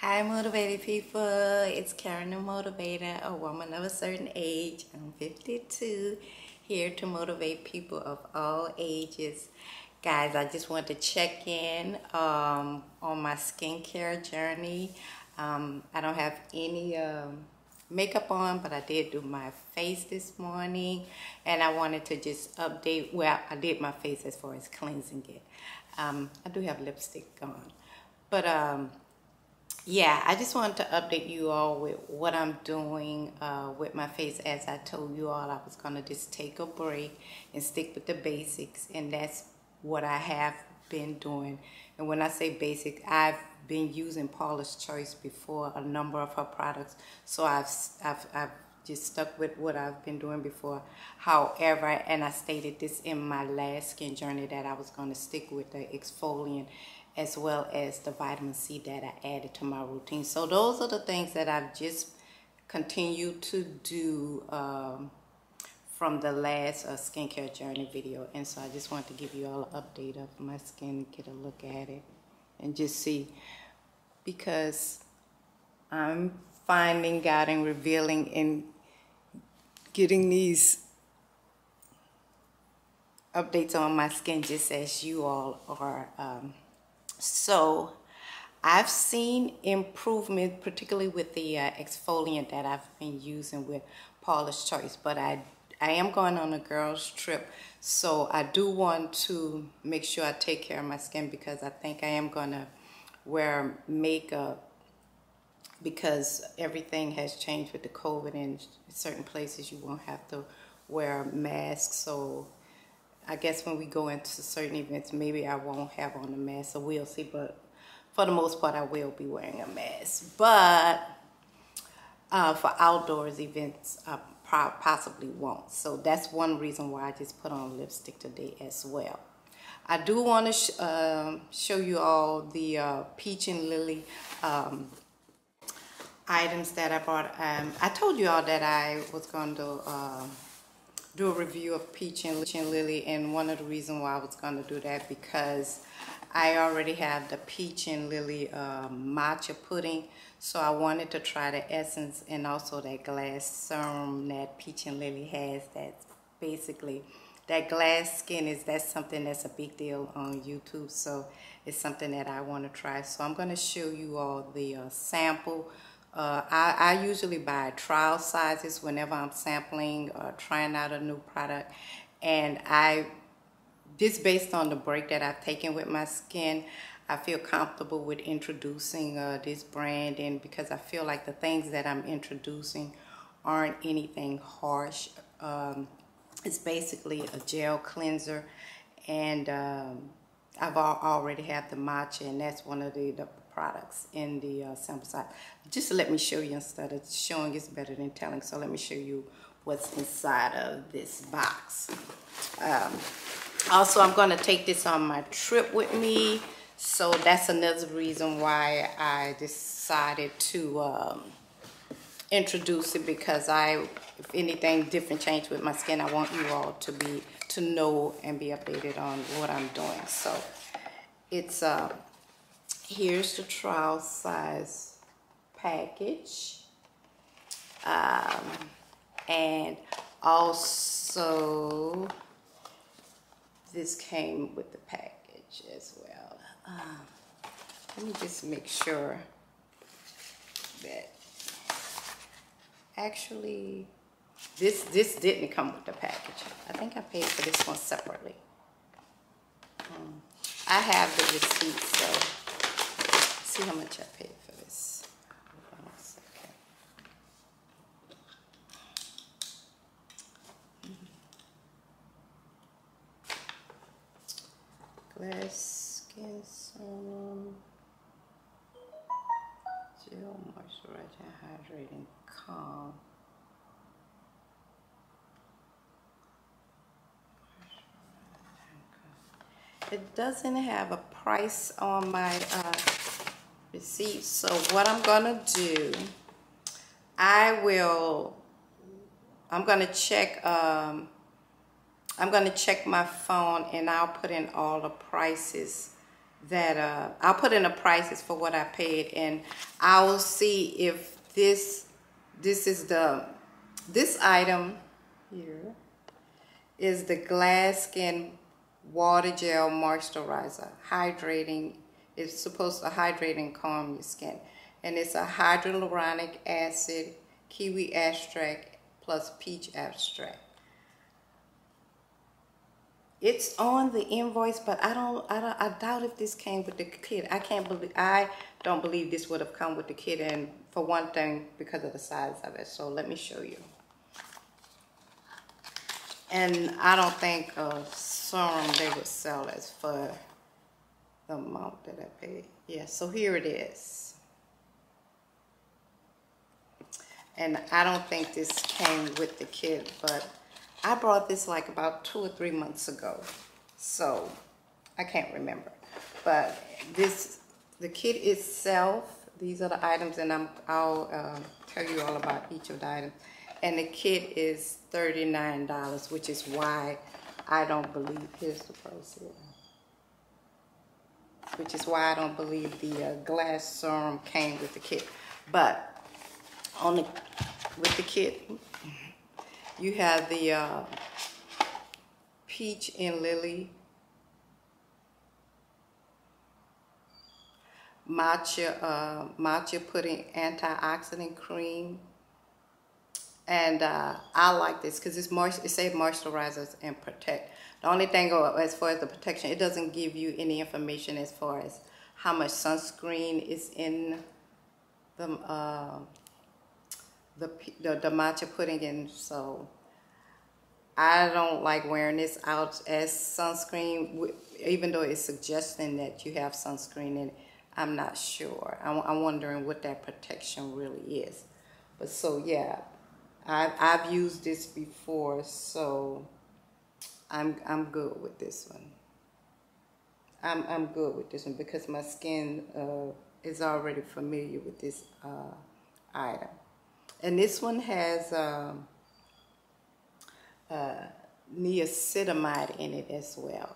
Hi, motivated people. It's Karen the Motivator, a woman of a certain age. I'm 52, here to motivate people of all ages. Guys, I just want to check in on my skincare journey. I don't have any makeup on, but I did do my face this morning, and I wanted to just update. Well, I did my face as far as cleansing it. I do have lipstick on, but yeah, I just wanted to update you all with what I'm doing with my face. As I told you all, I was going to just take a break and stick with the basics, and that's what I have been doing. And when I say basic, I've been using Paula's Choice before, a number of her products, so I've just stuck with what I've been doing before. However, and I stated this in my last skin journey, that I was going to stick with the exfoliant as well as the vitamin C that I added to my routine. So those are the things that I've just continued to do from the last skincare journey video. And so I just want to give you all an update of my skin, get a look at it, and just see, because I'm finding out and revealing and getting these updates on my skin just as you all are. So I've seen improvement, particularly with the exfoliant that I've been using with Paula's Choice. But I am going on a girls trip, so I do want to make sure I take care of my skin, because I think I am going to wear makeup, because everything has changed with the COVID. In certain places you won't have to wear masks. So I guess when we go into certain events, maybe I won't have on a mask, so we'll see. But for the most part, I will be wearing a mask. But for outdoors events, I possibly won't. So that's one reason why I just put on lipstick today as well. I do want to show you all the Peach and Lily items that I bought. I told you all that I was going to do a review of Peach and Lily, and one of the reasons why I was going to do that, because I already have the Peach and Lily matcha pudding, so I wanted to try the essence and also that glass serum that Peach and Lily has. That's basically, that glass skin that's something that's a big deal on YouTube, so it's something that I want to try. So I'm going to show you all the sample. I usually buy trial sizes whenever I'm sampling or trying out a new product, and just based on the break that I've taken with my skin, I feel comfortable with introducing this brand, and because I feel like the things that I'm introducing aren't anything harsh. It's basically a gel cleanser, and I've already have the matcha, and that's one of the products in the sample size. Just let me show you, instead of showing is better than telling. So let me show you what's inside of this box. Also, I'm going to take this on my trip with me, so that's another reason why I decided to introduce it, because if anything different changed with my skin, I want you all to know and be updated on what I'm doing. So it's here's the trial size package, and also this came with the package as well. Let me just make sure that actually this didn't come with the package. I think I paid for this one separately. I have the receipt, so see how much I paid for this. Hold on a second. Glass Skin Serum, Gel Moisturizer, Hydrating Calm. It doesn't have a price on my receipt, so what I'm gonna do, I'm gonna check my phone, and I'll put in all the prices that I'll put in the prices for what I paid, and I'll see if this item here is the Glass Skin Water Gel Moisturizer. Hydrating. It's supposed to hydrate and calm your skin. And it's a hyaluronic acid, kiwi extract, plus peach extract. It's on the invoice, but I doubt if this came with the kit. I don't believe this would have come with the kit, and for one thing, because of the size of it. So let me show you. And I don't think Serum they would sell it for the amount that I paid. Yeah, so here it is. And I don't think this came with the kit, but I brought this like about 2 or 3 months ago. So I can't remember. But the kit itself, these are the items, and I'll tell you all about each of the items. And the kit is $39, which is why I don't believe, here's the price here. Which is why I don't believe the glass serum came with the kit. But with the kit, you have the peach and lily matcha pudding antioxidant cream. And I like this because it says moisturizers and protect. The only thing as far as the protection, it doesn't give you any information as far as how much sunscreen is in the matcha pudding. And so I don't like wearing this out as sunscreen, even though it's suggesting that you have sunscreen in it. I'm not sure. I'm wondering what that protection really is. But so yeah. I've used this before, so I'm good with this one. I'm good with this one because my skin is already familiar with this item. And this one has niacinamide in it as well.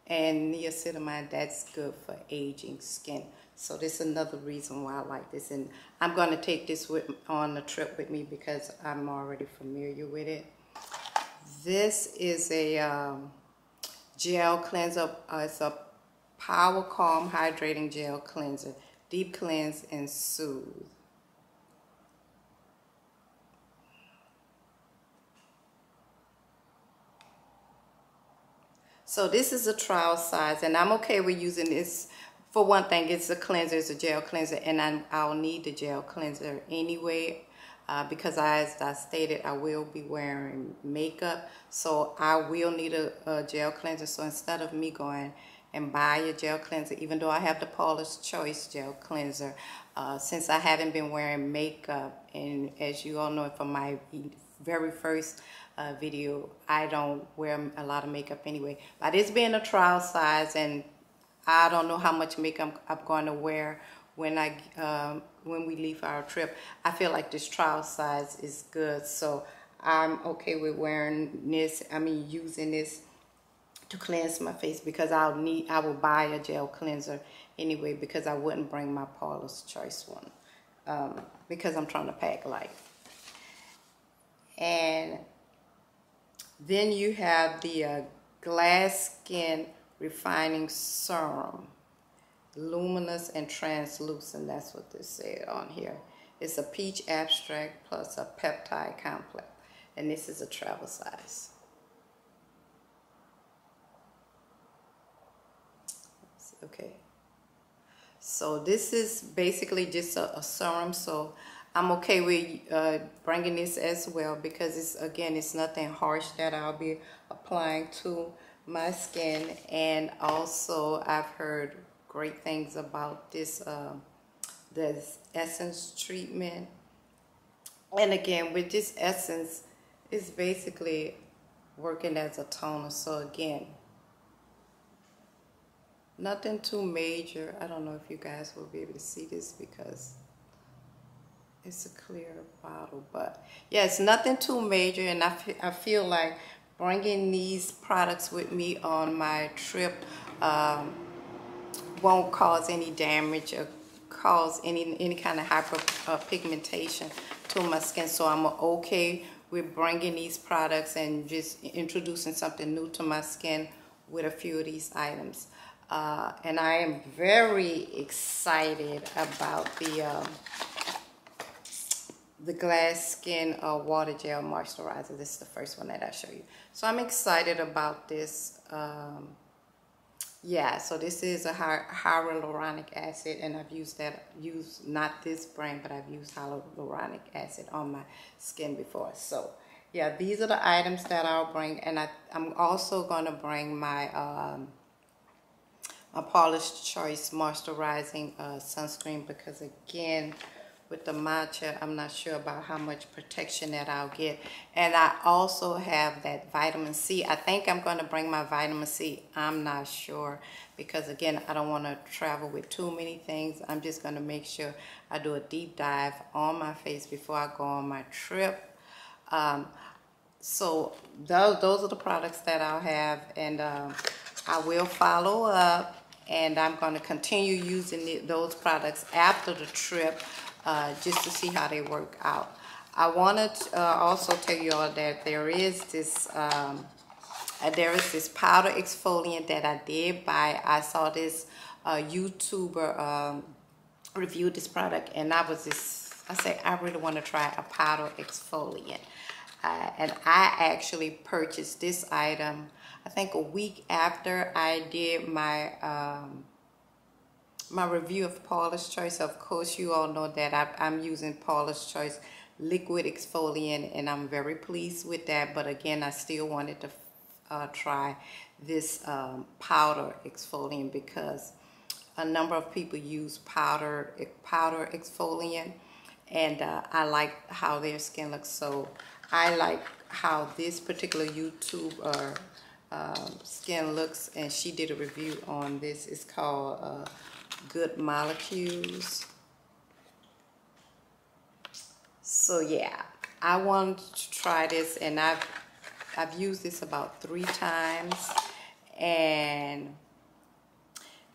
And niacinamide, that's good for aging skin. So this is another reason why I like this. And I'm going to take this on the trip with me because I'm already familiar with it. This is a gel cleanser. It's a Power Calm Hydrating Gel Cleanser. Deep cleanse and soothe. So this is a trial size, and I'm okay with using this. For one thing, it's a cleanser, it's a gel cleanser, and I'll need the gel cleanser anyway because as I stated, I will be wearing makeup, so I will need a gel cleanser. So instead of me going and buy a gel cleanser, even though I have the Paula's Choice gel cleanser, since I haven't been wearing makeup, and as you all know from my very first video, I don't wear a lot of makeup anyway. But it's being a trial size, and I don't know how much makeup I'm going to wear when we leave our trip. I feel like this trial size is good, so I'm okay with wearing this. Using this to cleanse my face because I will buy a gel cleanser anyway because I wouldn't bring my Paula's Choice one because I'm trying to pack light. And then you have the Glass Skin Refining Serum, luminous and translucent. That's what this said on here. It's a peach extract plus a peptide complex, and this is a travel size. Okay, so this is basically just a serum, so I'm okay with bringing this as well because it's nothing harsh that I'll be applying to my skin. And also I've heard great things about this essence treatment. And again, with this essence, it's basically working as a toner. So again, nothing too major. I don't know if you guys will be able to see this because it's a clear bottle, but yeah, it's nothing too major. And I feel like bringing these products with me on my trip won't cause any damage or cause any kind of hyperpigmentation to my skin. So I'm okay with bringing these products and just introducing something new to my skin with a few of these items. And I am very excited about the Glass Skin Water Gel Moisturizer. This is the first one that I show you. So I'm excited about this. Yeah, so this is a hyaluronic acid, and I've used not this brand, but I've used hyaluronic acid on my skin before. So yeah, these are the items that I'll bring, and I'm also going to bring my my Paula's Choice moisturizing sunscreen, because again, with the matcha, I'm not sure about how much protection that I'll get. And I also have that vitamin C. I think I'm going to bring my vitamin C. I'm not sure, because again, I don't want to travel with too many things. I'm just going to make sure I do a deep dive on my face before I go on my trip. So those are the products that I'll have, and I will follow up, and I'm going to continue using those products after the trip, just to see how they work out. I want to also tell you all that there is this powder exfoliant that I did buy. I saw this YouTuber review this product, and I said I really want to try a powder exfoliant. And I actually purchased this item, I think a week after I did my my review of Paula's Choice. Of course, you all know that I'm using Paula's Choice liquid exfoliant, and I'm very pleased with that. But again, I still wanted to try this powder exfoliant, because a number of people use powder exfoliant, and I like how their skin looks. So I like how this particular YouTuber skin looks, and she did a review on this. It's called Good Molecules. So yeah, I want to try this, and I've used this about 3 times, and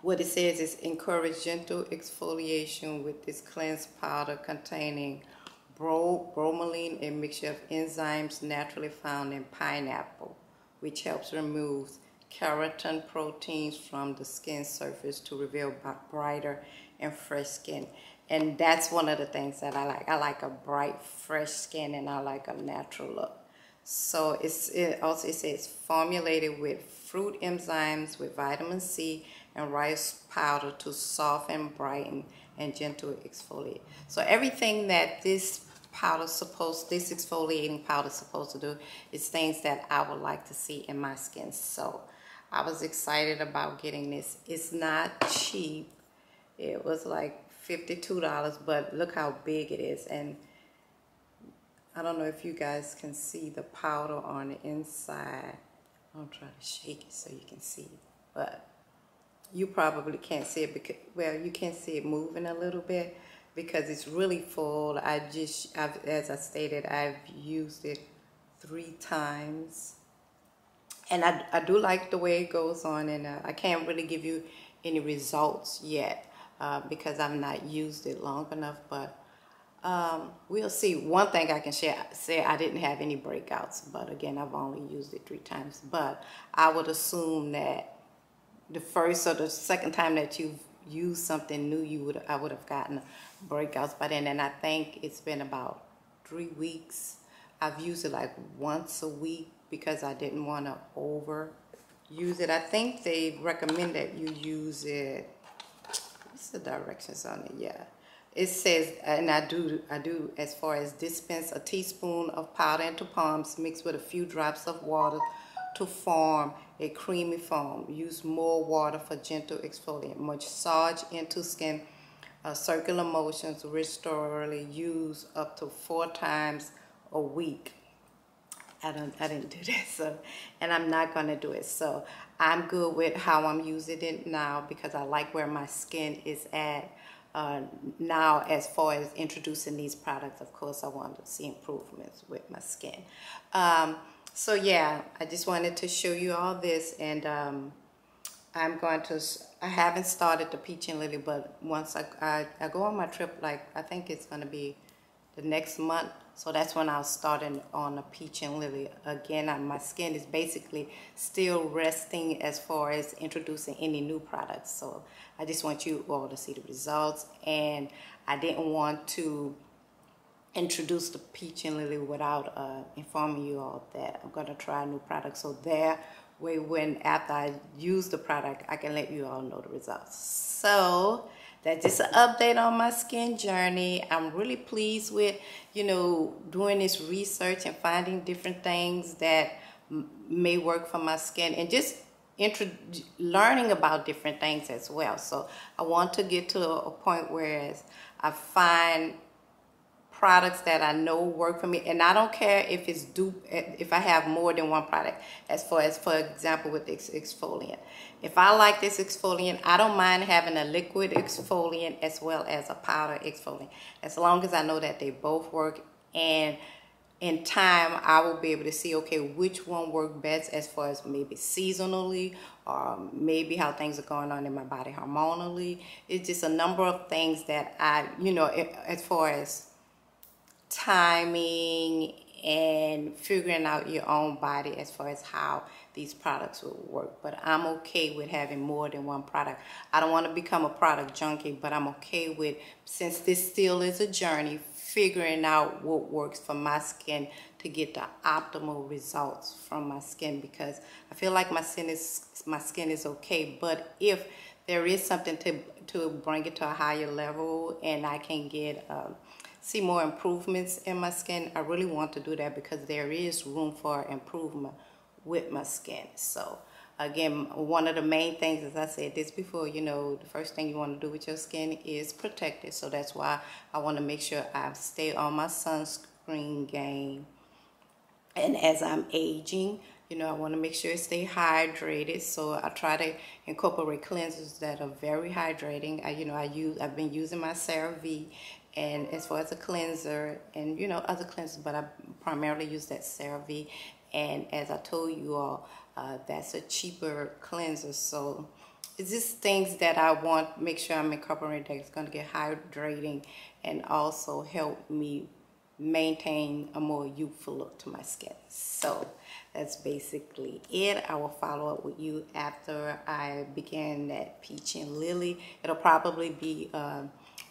what it says is encourage gentle exfoliation with this cleanse powder containing bromelain, a mixture of enzymes naturally found in pineapple, which helps remove keratin proteins from the skin surface to reveal brighter and fresh skin. And that's one of the things that I like. I like a bright, fresh skin, and I like a natural look. So it also says formulated with fruit enzymes with vitamin C and rice powder to soften, brighten, and gentle exfoliate. So everything that this exfoliating powder is supposed to do is things that I would like to see in my skin. So I was excited about getting this. It's not cheap. It was like $52, but look how big it is. And I don't know if you guys can see the powder on the inside. I'll try to shake it so you can see it, but you probably can't see it because, well, you can see it moving a little bit because it's really full. As I stated, I've used it 3 times, and I do like the way it goes on, and I can't really give you any results yet because I've not used it long enough, but we'll see. One thing I can say I didn't have any breakouts, but again, I've only used it 3 times. But I would assume that the first or the second time that you've used something new, I would have gotten breakouts by then. And I think it's been about 3 weeks. I've used it like once a week because I didn't want to overuse it. I think they recommend that you use it. What's the directions on it? Yeah. It says, and I do as far as dispense a teaspoon of powder into palms, mix with a few drops of water to form a creamy foam. Use more water for gentle exfoliant. Massage into skin, circular motions, restorally. Use up to 4 times a week. I didn't do that, so, and I'm not going to do it. So I'm good with how I'm using it now because I like where my skin is at. Now, as far as introducing these products, of course, I want to see improvements with my skin. So yeah, I just wanted to show you all this, and I haven't started the Peach and Lily, but once I go on my trip, like I think it's going to be the next month. So that's when I'll start on a Peach and Lily. Again, my skin is basically still resting as far as introducing any new products. So I just want you all to see the results. And I didn't want to introduce the Peach and Lily without informing you all that I'm going to try a new product. So there way when after I use the product, I can let you all know the results. So that's just an update on my skin journey. I'm really pleased with, doing this research and finding different things that may work for my skin and just learning about different things as well. So I want to get to a point where I find products that I know work for me, and I don't care if it's if I have more than one product. As for example, with this exfoliant, if I like this exfoliant, I don't mind having a liquid exfoliant as well as a powder exfoliant, as long as I know that they both work. And in time, I will be able to see, okay, which one worked best as far as maybe seasonally, or maybe how things are going on in my body hormonally. It's just a number of things that I, as far as timing and figuring out your own body as far as how these products will work. But I'm okay with having more than one product. I don't want to become a product junkie, but I'm okay with, since this still is a journey, figuring out what works for my skin to get the optimal results from my skin, because I feel like my skin is okay. But if there is something to bring it to a higher level and I can get see more improvements in my skin, I really want to do that, because there is room for improvement with my skin. So again, one of the main things, as I said this before, the first thing you want to do with your skin is protect it. So that's why I want to make sure I stay on my sunscreen game. And as I'm aging, I want to make sure I stay hydrated. So I try to incorporate cleansers that are very hydrating. I've been using my CeraVe, and as far as a cleanser and other cleansers, but I primarily use that CeraVe. And as I told you all, that's a cheaper cleanser. So it's just things that I want make sure I'm incorporating that's going to get hydrating and also help me maintain a more youthful look to my skin. So that's basically it. I will follow up with you after I begin that Peach and Lily. It'll probably be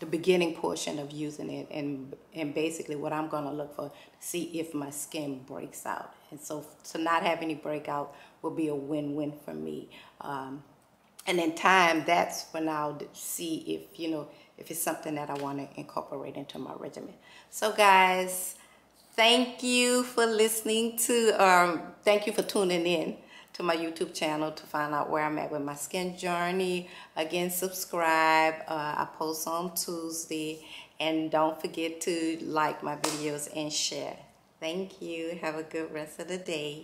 the beginning portion of using it, and basically what I'm going to look for to see if my skin breaks out. And so to not have any breakout will be a win-win for me. And in time, that's when I'll see if it's something that I want to incorporate into my regimen. So guys, thank you for listening to, thank you for tuning in to my YouTube channel to find out where I'm at with my skin journey. Again, subscribe. I post on Tuesday. And don't forget to like my videos and share. Thank you. Have a good rest of the day.